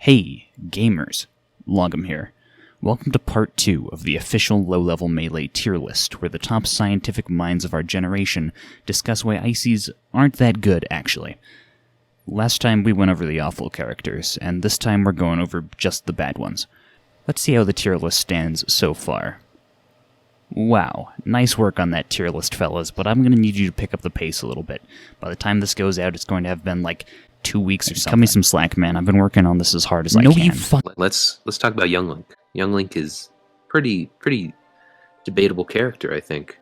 Hey, gamers, Logum here. Welcome to part 2 of the official low-level Melee tier list, where the top scientific minds of our generation discuss why ICs aren't that good, actually. Last time we went over the awful characters, and this time we're going over just the bad ones. Let's see how the tier list stands so far. Wow, nice work on that tier list, fellas, but I'm going to need you to pick up the pace a little bit. By the time this goes out, it's going to have been like 2 weeks or something. Cut me some slack, man. I've been working on this as hard as I can. Let's talk about Young Link. Young Link is pretty debatable character, I think.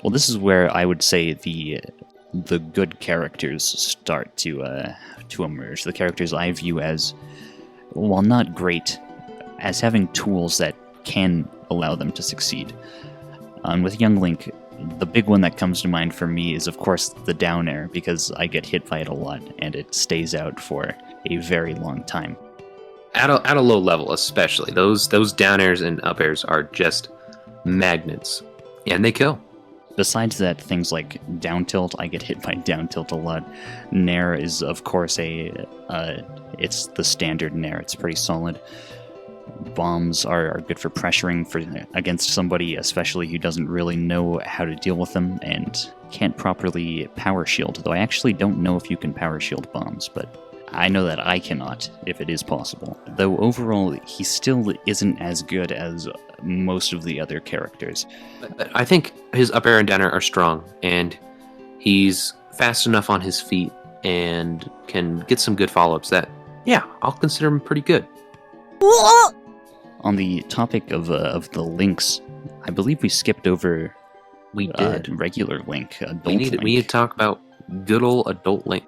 Well, this is where I would say the good characters start to emerge. The characters I view as, while not great, as having tools that can allow them to succeed. And with Young Link, the big one that comes to mind for me is, of course, the down air, because I get hit by it a lot, and it stays out for a very long time. At a low level, especially. Those down airs and up airs are just magnets, and they kill. Besides that, things like down tilt, I get hit by down tilt a lot. Nair is, of course, it's the standard Nair. It's pretty solid. Bombs are good for pressuring against somebody, especially who doesn't really know how to deal with them and can't properly power shield, though I actually don't know if you can power shield bombs, but I know that I cannot, if it is possible. Though overall, he still isn't as good as most of the other characters. But I think his up air and down air are strong, and he's fast enough on his feet and can get some good follow-ups that, yeah, I'll consider him pretty good. On the topic of the links, I believe we skipped over. We did. Regular Link. We need to talk about good old adult Link.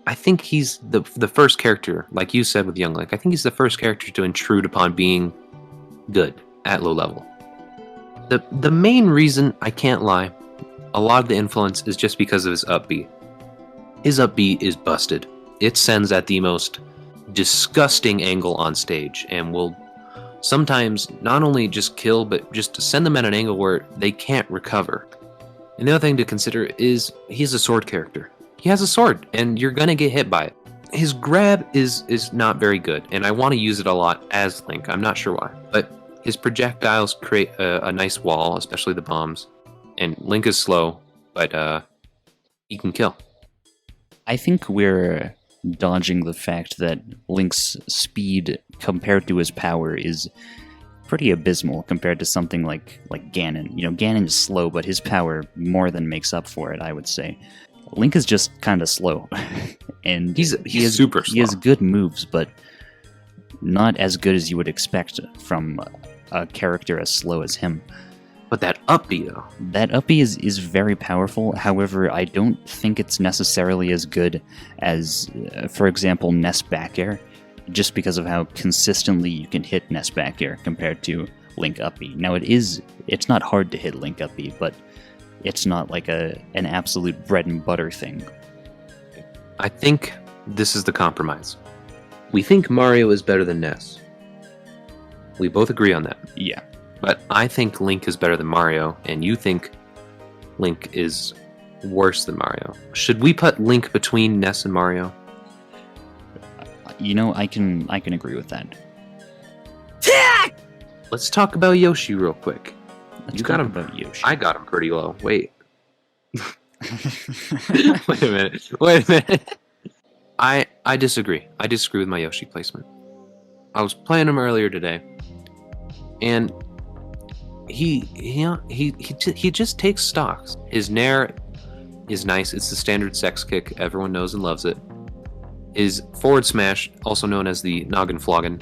I think he's the first character, like you said with Young Link. I think he's the first character to intrude upon being good at low level. The main reason, I can't lie, a lot of the influence is just because of his up B. His up B is busted. It sends at the most disgusting angle on stage and will sometimes not only just kill, but just to send them at an angle where they can't recover. And the other thing to consider is he's a sword character. He has a sword, and you're gonna get hit by it. His grab is not very good, and I want to use it a lot as Link. I'm not sure why, but his projectiles create a nice wall, especially the bombs. And Link is slow, but he can kill. I think we're dodging the fact that Link's speed compared to his power is pretty abysmal compared to something like Ganon. You know, Ganon is slow, but his power more than makes up for it, I would say. Link is just kind of slow, and he's super slow. He has good moves, but not as good as you would expect from a character as slow as him. But that up B, though. That up B is very powerful. However, I don't think it's necessarily as good as, for example, Ness back air, just because of how consistently you can hit Ness back air compared to Link up B. Now, it's not hard to hit Link up B, but it's not like an absolute bread and butter thing. I think this is the compromise. We think Mario is better than Ness. We both agree on that. Yeah. But I think Link is better than Mario, and you think Link is worse than Mario. Should we put Link between Ness and Mario? You know, I can agree with that. Let's talk about Yoshi real quick. You got him about Yoshi. I got him pretty low. Wait. Wait a minute. I disagree. I disagree with my Yoshi placement. I was playing him earlier today, and he just takes stocks. His Nair is nice. It's the standard sex kick. Everyone knows and loves it. His forward smash, also known as the noggin floggin,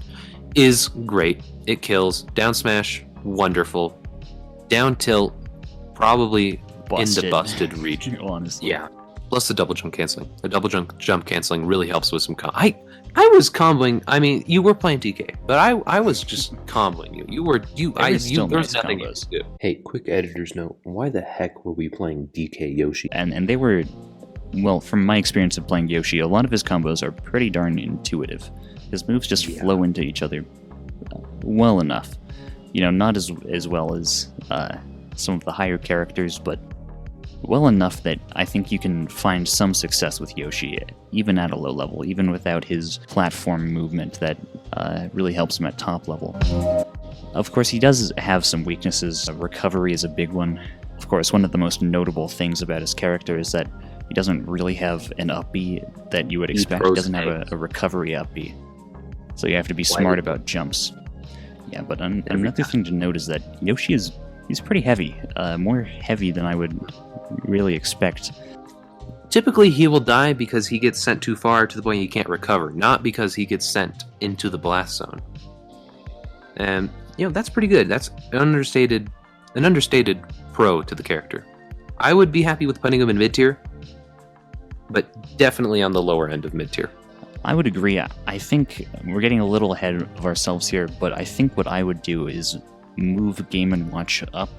is great. It kills. Down smash, wonderful. Down tilt, probably busted. In the busted region. Honestly. Yeah. Plus the double jump canceling. The double jump canceling really helps with some I was comboing. I mean, you were playing DK, but I was just comboing you. There's nothing you could do. Hey, quick editor's note. Why the heck were we playing DK Yoshi? And they were, well, from my experience of playing Yoshi, a lot of his combos are pretty darn intuitive. His moves just flow into each other well enough. You know, not as well as some of the higher characters, but well enough that I think you can find some success with Yoshi, even at a low level, even without his platform movement that really helps him at top level. Of course, he does have some weaknesses. Recovery is a big one. Of course, one of the most notable things about his character is that he doesn't really have an up B that you would expect. He doesn't have a recovery up B. So you have to be smart about jumps. Yeah, but another thing to note is that Yoshi he's pretty heavy. More heavy than I would really expect. Typically, he will die because he gets sent too far to the point he can't recover, not because he gets sent into the blast zone. And, that's pretty good. That's an understated pro to the character. I would be happy with putting him in mid-tier, but definitely on the lower end of mid-tier. I would agree. I think we're getting a little ahead of ourselves here, but I think what I would do is move Game & Watch up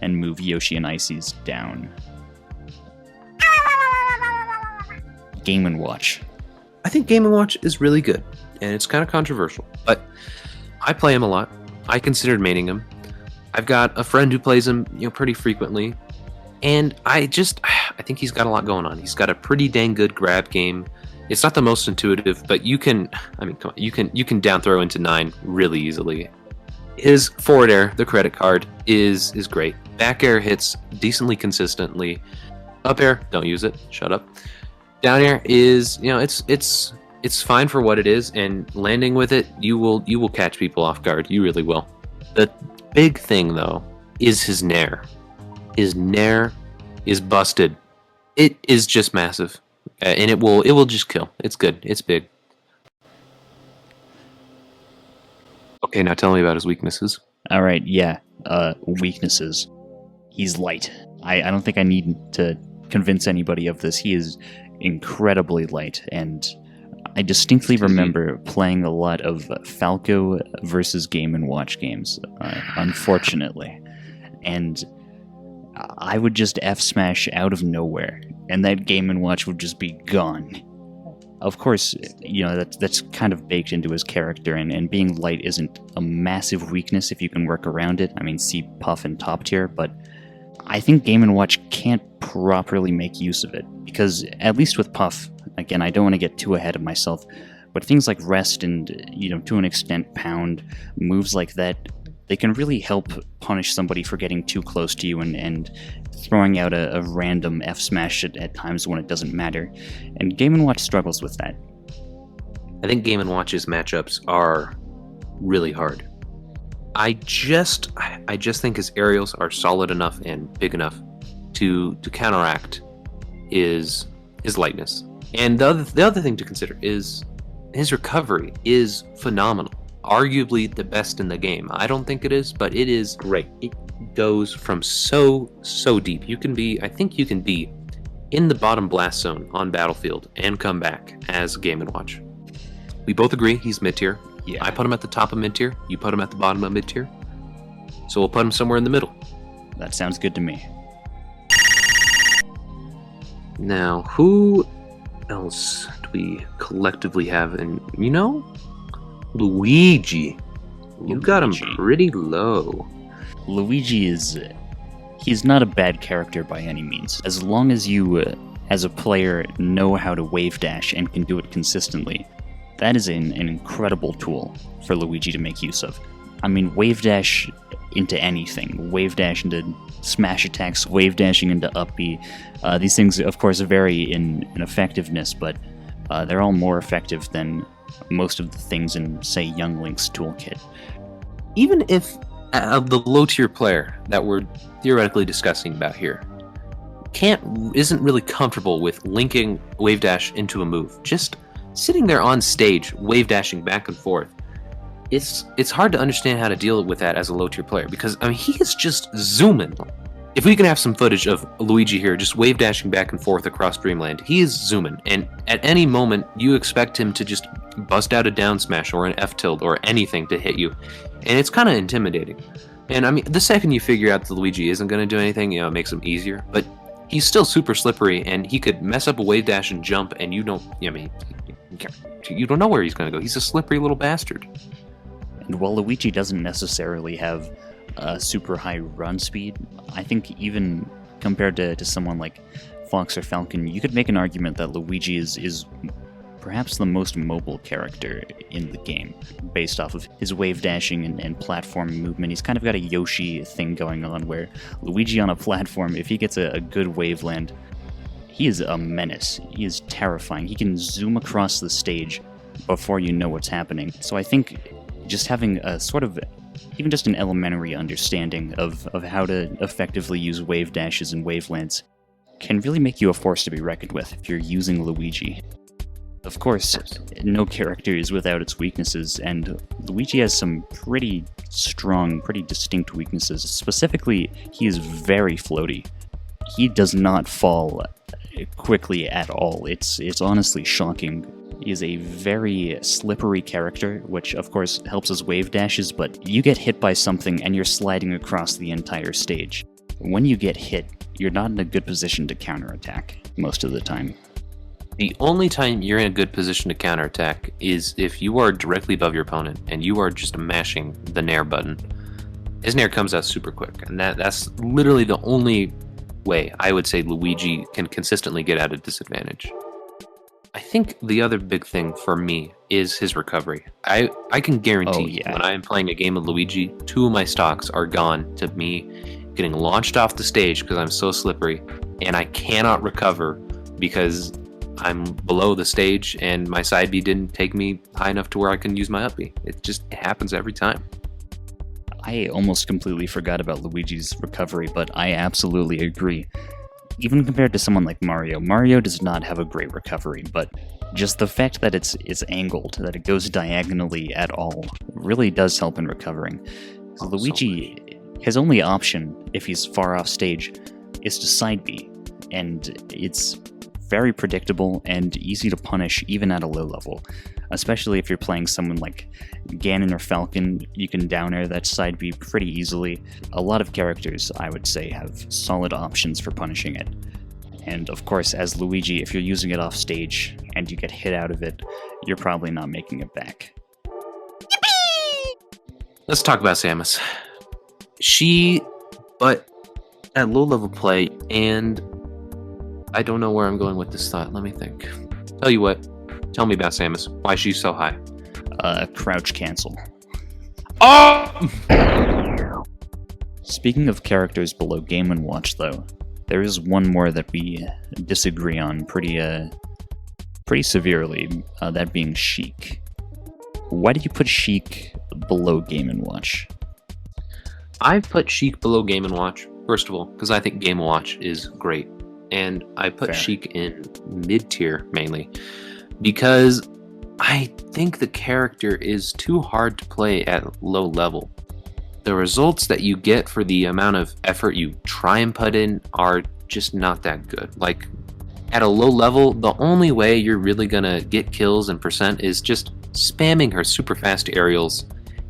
and move Yoshi and Ices down. Game & Watch. I think Game & Watch is really good, and it's kind of controversial, but I play him a lot. I considered maining him. I've got a friend who plays him, pretty frequently, and I think he's got a lot going on. He's got a pretty dang good grab game. It's not the most intuitive, but you can down throw into 9 really easily. His forward air, the credit card, is great. Back air hits decently consistently. Up air, don't use it. Shut up. Down air is, it's fine for what it is, and landing with it, you will catch people off guard. You really will. The big thing though is his nair. His nair is busted. It is just massive, and it will just kill. It's good. It's big. Okay, now tell me about his weaknesses. All right, yeah. Weaknesses. He's light. I don't think I need to convince anybody of this. He is incredibly light, and I distinctly remember playing a lot of Falco versus Game & Watch games, unfortunately. And I would just F-smash out of nowhere, and that Game & Watch would just be gone. Of course, that's kind of baked into his character, and being light isn't a massive weakness if you can work around it. I mean, see Puff in top tier, but I think Game & Watch can't properly make use of it, because at least with Puff, again, I don't want to get too ahead of myself, but things like rest and, to an extent pound, moves like that, they can really help punish somebody for getting too close to you and throwing out a random F-smash at times when it doesn't matter. And Game & Watch struggles with that. I think Game & Watch's matchups are really hard. I just think his aerials are solid enough and big enough to counteract his lightness. And the other thing to consider is his recovery is phenomenal. Arguably the best in the game. I don't think it is, but it is great. It goes from so deep. I think you can be in the bottom blast zone on Battlefield and come back as Game & Watch. We both agree he's mid-tier. Yeah. I put him at the top of mid-tier. You put him at the bottom of mid-tier. So we'll put him somewhere in the middle. That sounds good to me. Now, who else do we collectively have? And Luigi. You got him pretty low. Luigi he's not a bad character by any means. As long as you, as a player, know how to wave dash and can do it consistently, that is an incredible tool for Luigi to make use of. I mean, wave dash into anything. Wave dash into smash attacks, wave dashing into up B. These things, of course, vary in effectiveness, but they're all more effective than most of the things in, say, Young Link's toolkit. Even if the low-tier player that we're theoretically discussing about here isn't really comfortable with linking wave dash into a move, just sitting there on stage, wave dashing back and forth, it's hard to understand how to deal with that as a low-tier player, because he is just zooming. If we can have some footage of Luigi here just wave dashing back and forth across Dreamland, he is zooming, and at any moment you expect him to just bust out a down smash or an F tilt or anything to hit you, and it's kind of intimidating. And the second you figure out that Luigi isn't going to do anything, it makes him easier, but he's still super slippery, and he could mess up a wave dash and jump, and you don't know where he's going to go. He's a slippery little bastard. And while Luigi doesn't necessarily have super high run speed, I think even compared to someone like Fox or Falcon, you could make an argument that Luigi is perhaps the most mobile character in the game, based off of his wave dashing and platform movement. He's kind of got a Yoshi thing going on, where Luigi on a platform, if he gets a good wave land, he is a menace. He is terrifying. He can zoom across the stage before you know what's happening. So I think just having a sort of, even just an elementary understanding of how to effectively use wave dashes and wavelands can really make you a force to be reckoned with if you're using Luigi. Of course, no character is without its weaknesses, and Luigi has some pretty strong, pretty distinct weaknesses. Specifically, he is very floaty. He does not fall quickly at all. It's honestly shocking. He is a very slippery character, which of course helps his wave dashes, but you get hit by something and you're sliding across the entire stage. When you get hit, you're not in a good position to counterattack most of the time. The only time you're in a good position to counterattack is if you are directly above your opponent and you are just mashing the Nair button. His Nair comes out super quick, and that's literally the only way I would say Luigi can consistently get at a disadvantage. I think the other big thing for me is his recovery. I can guarantee when I am playing a game of Luigi, 2 of my stocks are gone to me getting launched off the stage because I'm so slippery, and I cannot recover because I'm below the stage and my side B didn't take me high enough to where I can use my up B. It happens every time. I almost completely forgot about Luigi's recovery, but I absolutely agree. Even compared to someone like Mario does not have a great recovery, but just the fact that it's angled, that it goes diagonally at all, really does help in recovering. Luigi, his only option, if he's far off stage, is to side B, and it's very predictable and easy to punish even at a low level. Especially if you're playing someone like Ganon or Falcon, you can down air that side B pretty easily. A lot of characters, I would say, have solid options for punishing it. And of course, as Luigi, if you're using it off stage and you get hit out of it, you're probably not making it back. Yippee! Let's talk about Samus. But at low level play, and I don't know where I'm going with this thought. Let me think. Tell you what. Tell me about Samus. Why she's so high? Crouch cancel. Oh! Speaking of characters below Game & Watch, though, there is one more that we disagree on pretty severely, that being Sheik. Why did you put Sheik below Game & Watch? I've put Sheik below Game & Watch, first of all, because I think Game & Watch is great. And I put Sheik in mid-tier, mainly, because I think the character is too hard to play at low level. The results that you get for the amount of effort you try and put in are just not that good. Like, at a low level, the only way you're really gonna get kills and percent is just spamming her super fast aerials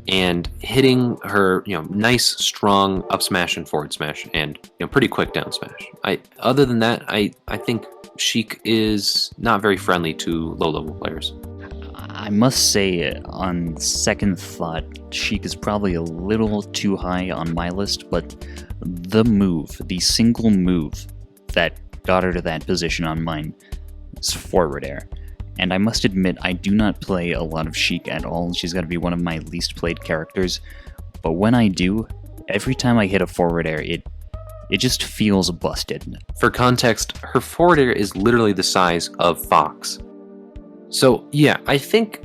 and hitting her, nice, strong up smash and forward smash, and pretty quick down smash. Other than that, I think Sheik is not very friendly to low level players. I must say, on second thought, Sheik is probably a little too high on my list, but the single move that got her to that position on mine is forward air. And I must admit, I do not play a lot of Sheik at all. She's got to be one of my least played characters. But when I do, every time I hit a forward air, it just feels busted. For context, her forward air is literally the size of Fox. So yeah, I think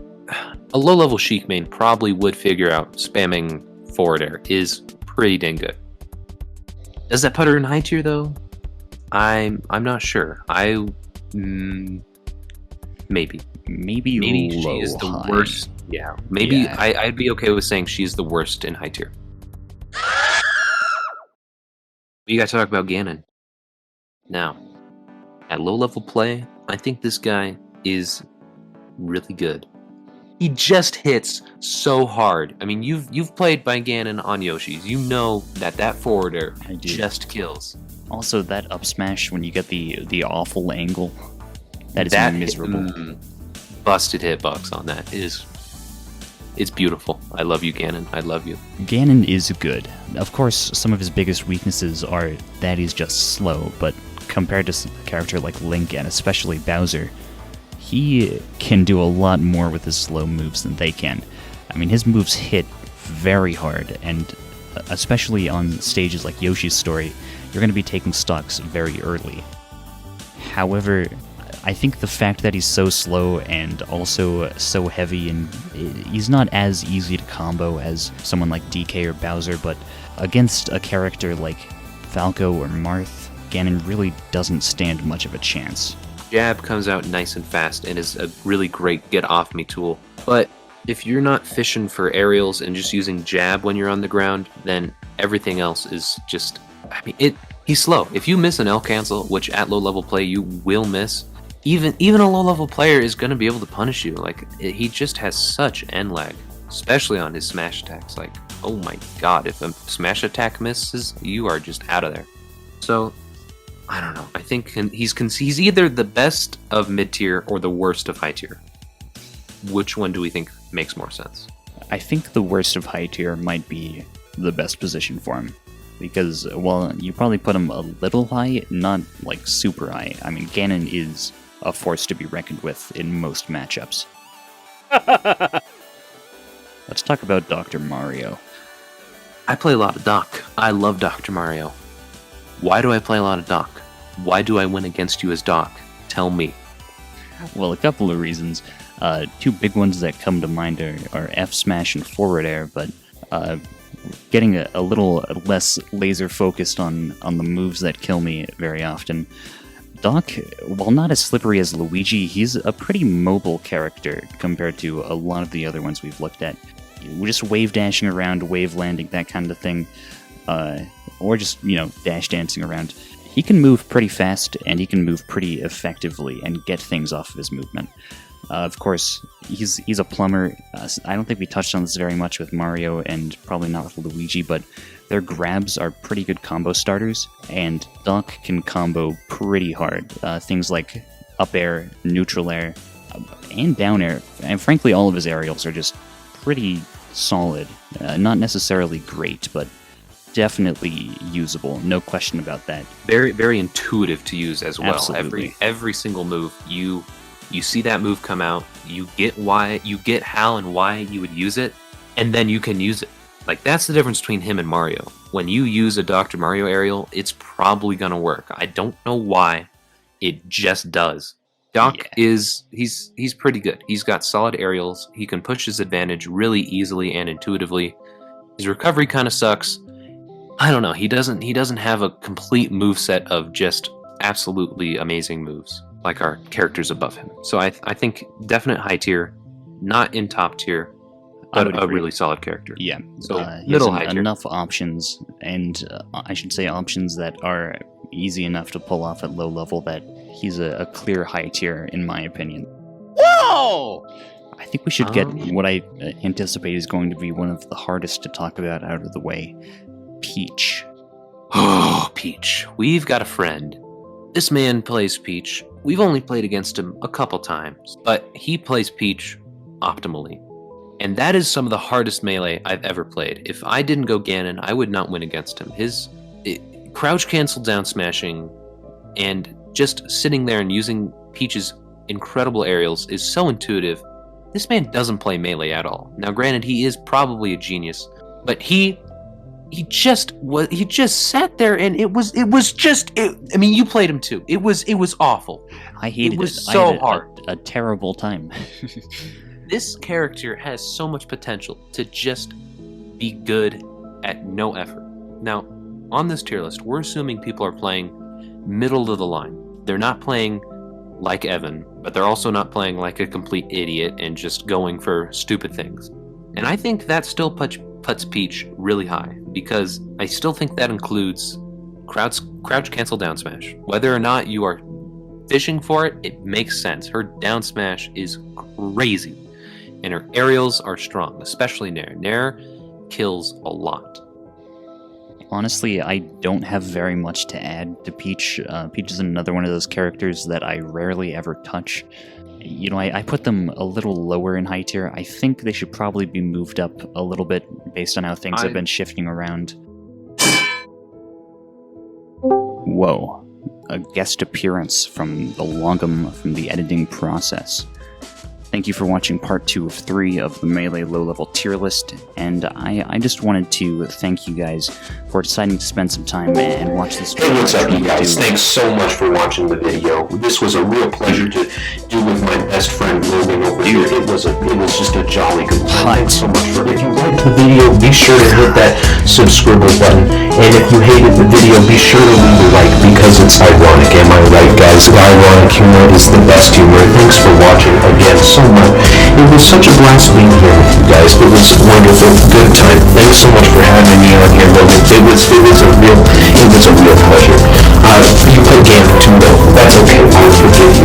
a low-level Sheik main probably would figure out spamming forward air is pretty dang good. Does that put her in high tier though? I'm not sure. Maybe low, she is the high. worst. Yeah, maybe I'd be okay with saying she's the worst in high tier. You got to talk about Ganon. Now, at low level play, I think this guy is really good. He just hits so hard. I mean, you've played by Ganon on Yoshi's. You know that forward air just kills. Also, that up smash when you get the awful angle, that is miserable. Busted hitbox on that is It's beautiful. I love you, Ganon. I love you. Ganon is good. Of course, some of his biggest weaknesses are that he's just slow, but compared to a character like Link and especially Bowser, he can do a lot more with his slow moves than they can. I mean, his moves hit very hard, and especially on stages like Yoshi's story, you're going to be taking stocks very early. However, I think the fact that he's so slow and also so heavy, and he's not as easy to combo as someone like DK or Bowser, but against a character like Falco or Marth, Ganon really doesn't stand much of a chance. Jab comes out nice and fast and is a really great get-off-me tool. But if you're not fishing for aerials and just using jab when you're on the ground, then everything else is just... I mean, he's slow. If you miss an L cancel, which at low-level play you will miss, even a low-level player is going to be able to punish you. Like, he just has such end lag, especially on his smash attacks. Like, oh my god, if a smash attack misses, you are just out of there. So, I don't know. I think he's either the best of mid-tier or the worst of high-tier. Which one do we think makes more sense? I think the worst of high-tier might be the best position for him. Because, well, you probably put him a little high, not, like, super high. I mean, Ganon is a force to be reckoned with in most matchups. Let's talk about Dr. Mario. I play a lot of Doc. I love Dr. Mario. Why do I play a lot of Doc? Why do I win against you as Doc? Tell me. Well, a couple of reasons. Two big ones that come to mind are F smash and forward air, but getting a little less laser focused on the moves that kill me very often. Doc, while not as slippery as Luigi, he's a pretty mobile character compared to a lot of the other ones we've looked at. Just wave dashing around, wave landing, that kind of thing, or just, dash dancing around. He can move pretty fast, and he can move pretty effectively and get things off of his movement. Of course, he's a plumber. I don't think we touched on this very much with Mario, and probably not with Luigi, but their grabs are pretty good combo starters, and Doc can combo pretty hard. Things like up air, neutral air, and down air, and frankly all of his aerials are just pretty solid. Not necessarily great, but definitely usable, no question about that. Very, very intuitive to use as well. Absolutely. Every single move, you see that move come out, you get how and why you would use it, and then you can use it. Like, that's the difference between him and Mario. When you use a Dr. Mario aerial, it's probably gonna work. I don't know why, it just does. Doc he's pretty good. He's got solid aerials, he can push his advantage really easily and intuitively. His recovery kind of sucks. I don't know, he doesn't have a complete moveset of just absolutely amazing moves like our characters above him. So I think definite high tier, not in top tier, but a really solid character. Yeah, so he middle has high tier. Enough options, and I should say options that are easy enough to pull off at low level that he's a clear high tier in my opinion. Whoa! I think we should get what I anticipate is going to be one of the hardest to talk about out of the way. Peach. Oh, Peach. We've got a friend. This man plays Peach. We've only played against him a couple times, but he plays Peach optimally. And that is some of the hardest melee I've ever played. If I didn't go Ganon, I would not win against him. His crouch cancel down smashing and just sitting there and using Peach's incredible aerials is so intuitive. This man doesn't play melee at all. Now granted, he is probably a genius, but he just sat there and it was just I mean, you played him too. It was awful. I hated it. It was so hard. A terrible time. This character has so much potential to just be good at no effort. Now, on this tier list, we're assuming people are playing middle of the line. They're not playing like Evan, but they're also not playing like a complete idiot and just going for stupid things. And I think that still puts Peach really high, because I still think that includes crouch cancel down smash. Whether or not you are fishing for it, it makes sense. Her down smash is crazy, and her aerials are strong, especially Nair. Nair kills a lot. Honestly, I don't have very much to add to Peach. Peach is another one of those characters that I rarely ever touch. you know, I put them a little lower in high tier. I think they should probably be moved up a little bit based on how things have been shifting around. Whoa. A guest appearance from the longum from the editing process. Thank you for watching part 2 of 3 of the Melee low-level tier list, and I just wanted to thank you guys for deciding to spend some time and watch this video. Hey, what's up, you guys? Thanks so much for watching the video. This was a real pleasure to do with my best friend Logan over here. It was just a jolly good time. Thanks so much for it. If you liked the video, be sure to hit that subscribe button, and if you hated the video, be sure to leave a like, because it's ironic. Am I right, guys? Ironic humor is the best humor. Thanks for watching again so much. It was such a blast being here with you guys. It was wonderful, good time. Thanks so much for having me on here, Logan. It was a real pleasure. You put Ganon too, though. That's okay. I'll forgive you.